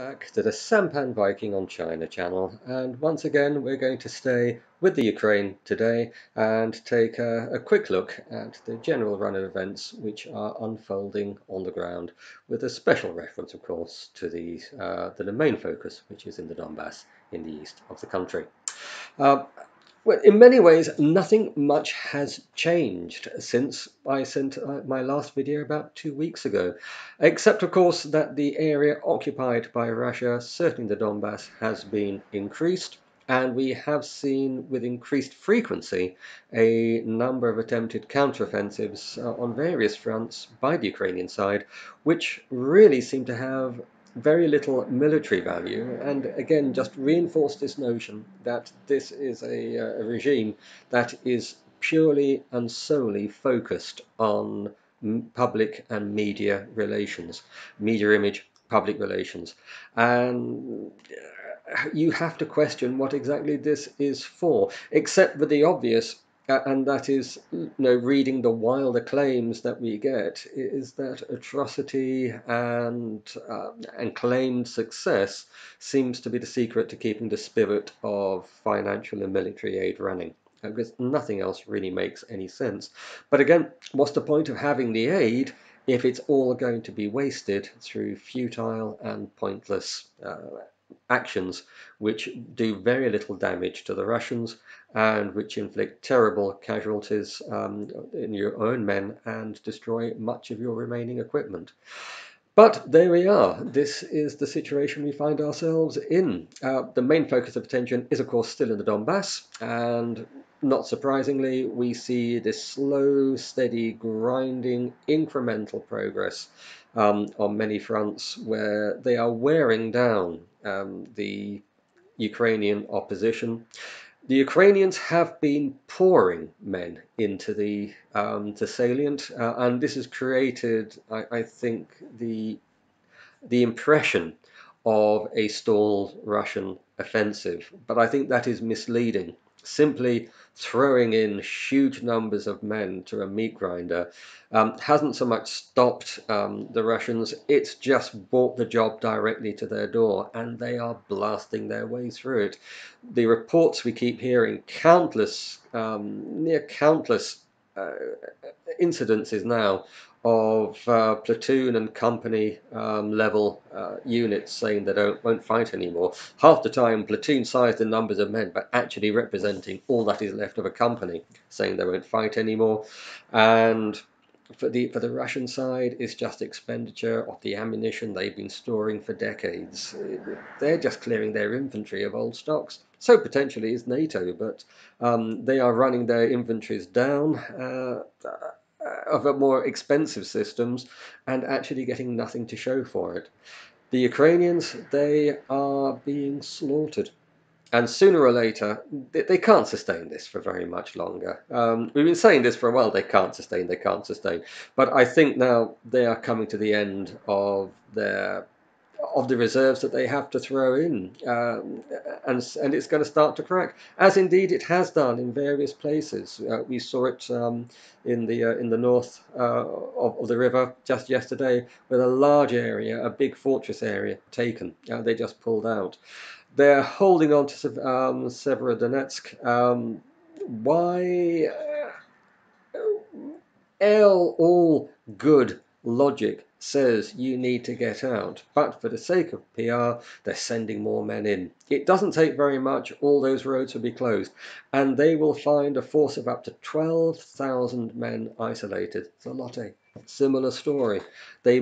back to the SampanViking on China channel, and once again we're going to stay with the Ukraine today and take a quick look at the general run of events which are unfolding on the ground, with a special reference of course to the main focus, which is in the Donbass in the east of the country. Well, in many ways, nothing much has changed since I sent my last video about 2 weeks ago, except of course that the area occupied by Russia, certainly the Donbass, has been increased, and we have seen with increased frequency a number of attempted counteroffensives on various fronts by the Ukrainian side, which really seem to have very little military value, and again just reinforce this notion that this is a regime that is purely and solely focused on public and media relations, media image, public relations, and you have to question what exactly this is for, except for the obvious. And that is, reading the wilder claims that we get, is that atrocity and claimed success seems to be the secret to keeping the spirit of financial and military aid running, because nothing else really makes any sense. But again, what's the point of having the aid if it's all going to be wasted through futile and pointless actions which do very little damage to the Russians and which inflict terrible casualties in your own men and destroy much of your remaining equipment. But there we are. This is the situation we find ourselves in. The main focus of attention is, of course, still in the Donbass, and not surprisingly, we see this slow, steady, grinding, incremental progress on many fronts where they are wearing down the Ukrainian opposition. The Ukrainians have been pouring men into the salient, and this has created, I think, the impression of a stalled Russian offensive. But I think that is misleading. Simply throwing in huge numbers of men to a meat grinder hasn't so much stopped the Russians, it's just brought the job directly to their door, and they are blasting their way through it. The reports we keep hearing, near countless incidences now of platoon and company level units saying they won't fight anymore. Half the time platoon sized in numbers of men, but actually representing all that is left of a company, saying they won't fight anymore. And for the Russian side, it's just expenditure of the ammunition they've been storing for decades. They're just clearing their inventory of old stocks. So potentially is NATO, but they are running their inventories down of more expensive systems and actually getting nothing to show for it. The Ukrainians, they are being slaughtered. And sooner or later, they can't sustain this for very much longer. We've been saying this for a while, they can't sustain. But I think now they are coming to the end of the reserves that they have to throw in, and it's going to start to crack, as indeed it has done in various places. We saw it in the north of the river just yesterday, with a large area, a big fortress area, taken. They just pulled out. They're holding on to Severodonetsk. Why? All good logic says you need to get out, but for the sake of PR, they're sending more men in. It doesn't take very much, all those roads will be closed, and they will find a force of up to 12,000 men isolated. Zalote, similar story. They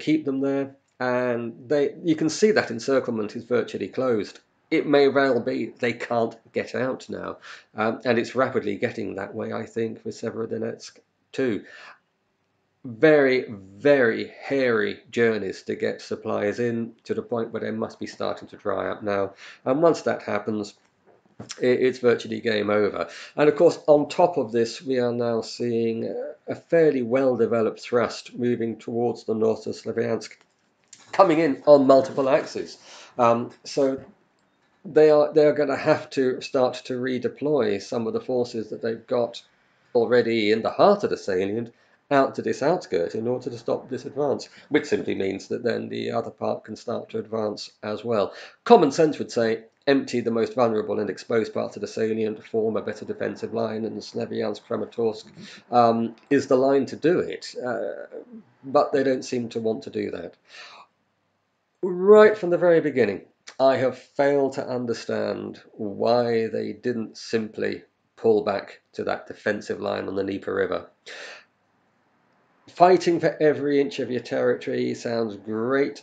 keep them there, and you can see that encirclement is virtually closed. It may well be they can't get out now, and it's rapidly getting that way, I think, with Severodonetsk too. Very, very hairy journeys to get supplies in, to the point where they must be starting to dry up now. And once that happens, it's virtually game over. And of course, on top of this, we are now seeing a fairly well-developed thrust moving towards the north of Slavyansk, coming in on multiple axes. So they are going to have to start to redeploy some of the forces that they've got already in the heart of the salient out to this outskirt in order to stop this advance, which simply means that then the other part can start to advance as well. Common sense would say empty the most vulnerable and exposed parts of the salient, form a better defensive line, and Kramatorsk is the line to do it. But they don't seem to want to do that. Right from the very beginning, I have failed to understand why they didn't simply pull back to that defensive line on the Dnieper River. Fighting for every inch of your territory sounds great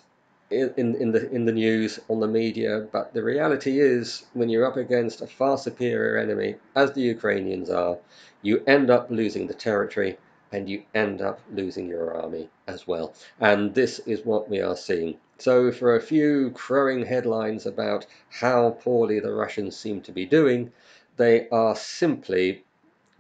in the news, on the media, but the reality is, when you're up against a far superior enemy, as the Ukrainians are, you end up losing the territory and you end up losing your army as well. And this is what we are seeing. So for a few crowing headlines about how poorly the Russians seem to be doing, they are simply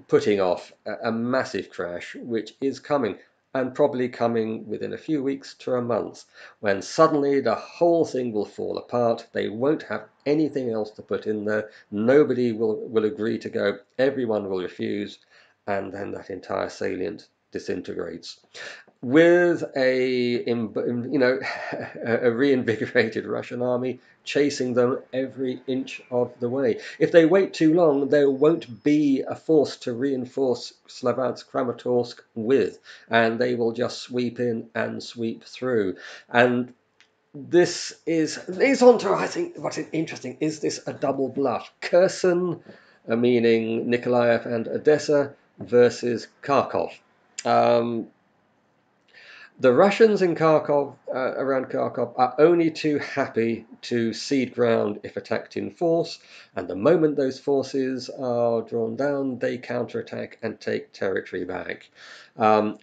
putting off a massive crash which is coming, and probably coming within a few weeks to a month, when suddenly the whole thing will fall apart. They won't have anything else to put in there. Nobody will agree to go. Everyone will refuse, and then that entire salient disintegrates. With a a reinvigorated Russian army chasing them every inch of the way. If they wait too long, there won't be a force to reinforce Kramatorsk with, and they will just sweep in and sweep through. And this is on to, I think, what is interesting. Is this a double bluff? Kherson, meaning Nikolaev and Odessa, versus Kharkov. The Russians in Kharkov, around Kharkov, are only too happy to cede ground if attacked in force, and the moment those forces are drawn down, they counterattack and take territory back,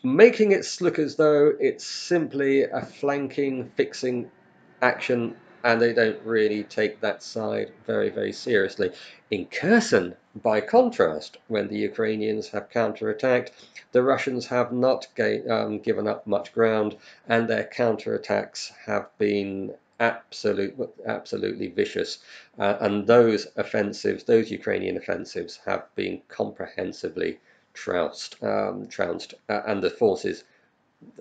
making it look as though it's simply a flanking, fixing action, and they don't really take that side very, very seriously. In Kherson, by contrast, when the Ukrainians have counterattacked, the Russians have not given up much ground, and their counterattacks have been absolutely vicious. And those offensives, those Ukrainian offensives, have been comprehensively trounced, and the forces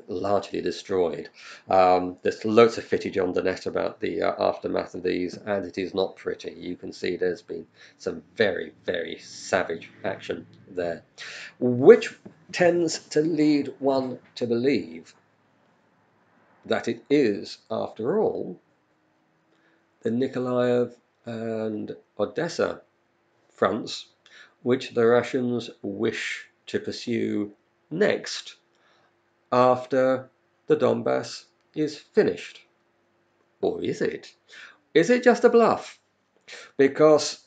largely destroyed. There's loads of footage on the net about the aftermath of these, and it is not pretty. You can see there's been some very, very savage action there, which tends to lead one to believe that it is, after all, the Nikolaev and Odessa fronts which the Russians wish to pursue next, after the Donbass is finished. Or is it? Is it just a bluff? Because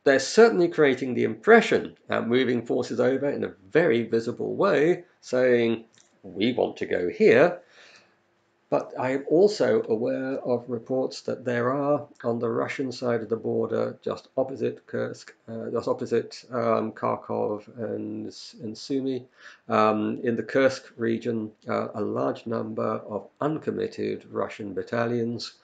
they're certainly creating the impression and moving forces over in a very visible way, saying, we want to go here. But I am also aware of reports that there are, on the Russian side of the border, just opposite Kursk, just opposite Kharkov and Sumy, in the Kursk region, a large number of uncommitted Russian battalions.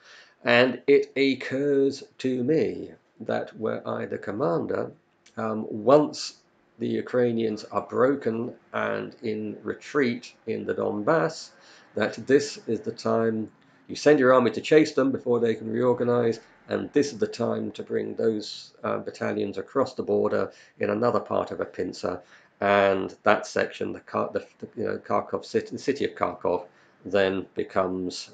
And it occurs to me that were I the commander, once the Ukrainians are broken and in retreat in the Donbass, that this is the time you send your army to chase them before they can reorganize, and this is the time to bring those battalions across the border in another part of a pincer, and that section, Kharkov city, the city of Kharkov, then becomes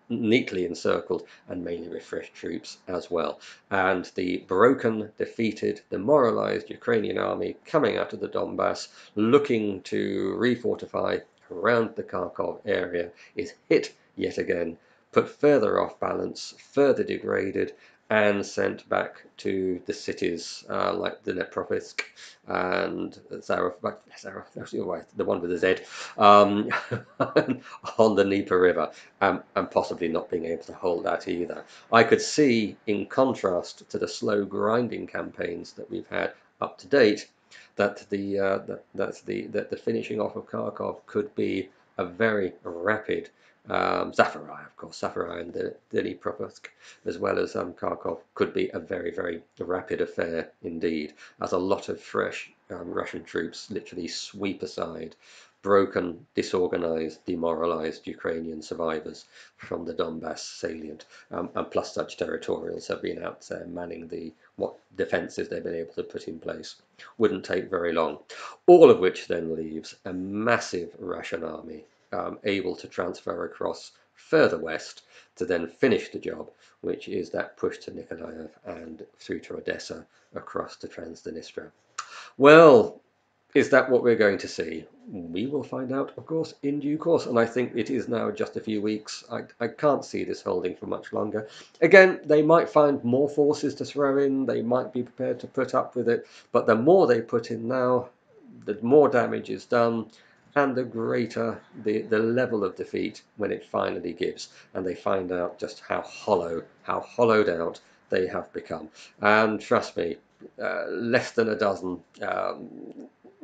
neatly encircled, and mainly with fresh troops as well. And the broken, defeated, demoralized Ukrainian army coming out of the Donbass, looking to refortify around the Kharkov area, is hit yet again, put further off balance, further degraded, and sent back to the cities like Dnepropetrovsk and the one with the Z, on the Dnieper River, and possibly not being able to hold that either. I could see, in contrast to the slow grinding campaigns that we've had up to date, that the finishing off of Kharkov could be a very rapid, Zafarai, of course, Zafarai and the Dnipropetrovsk, as well as Kharkov, could be a very, very rapid affair indeed, as a lot of fresh Russian troops literally sweep aside broken, disorganized, demoralized Ukrainian survivors from the Donbass salient, and plus such territorials have been out there manning what defences they've been able to put in place. Wouldn't take very long. All of which then leaves a massive Russian army able to transfer across further west to then finish the job, which is that push to Nikolaev and through to Odessa across to Transnistria. Well, is that what we're going to see? We will find out, of course, in due course, and I think it is now just a few weeks. I can't see this holding for much longer. Again, they might find more forces to throw in, they might be prepared to put up with it, but the more they put in now, the more damage is done, and the greater the level of defeat when it finally gives, and they find out just how hollowed out they have become. And trust me, less than a dozen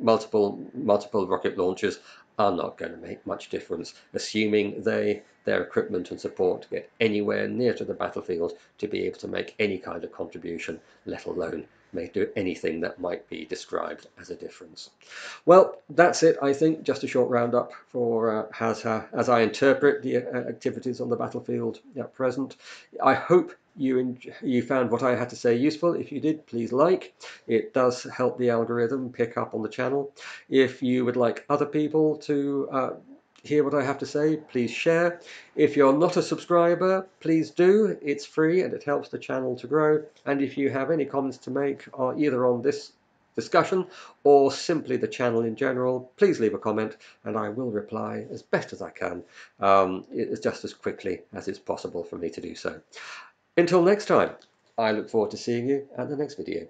multiple rocket launchers are not going to make much difference, assuming their equipment and support get anywhere near to the battlefield to be able to make any kind of contribution, let alone may do anything that might be described as a difference. Well, that's it, I think. Just a short roundup for as I interpret the activities on the battlefield at present. I hope you found what I had to say useful. If you did, please like. It does help the algorithm pick up on the channel. If you would like other people to hear what I have to say, please share. If you're not a subscriber, please do. It's free and it helps the channel to grow. And if you have any comments to make either on this discussion or simply the channel in general, please leave a comment and I will reply as best as I can. It's just as quickly as it's possible for me to do so. Until next time, I look forward to seeing you at the next video.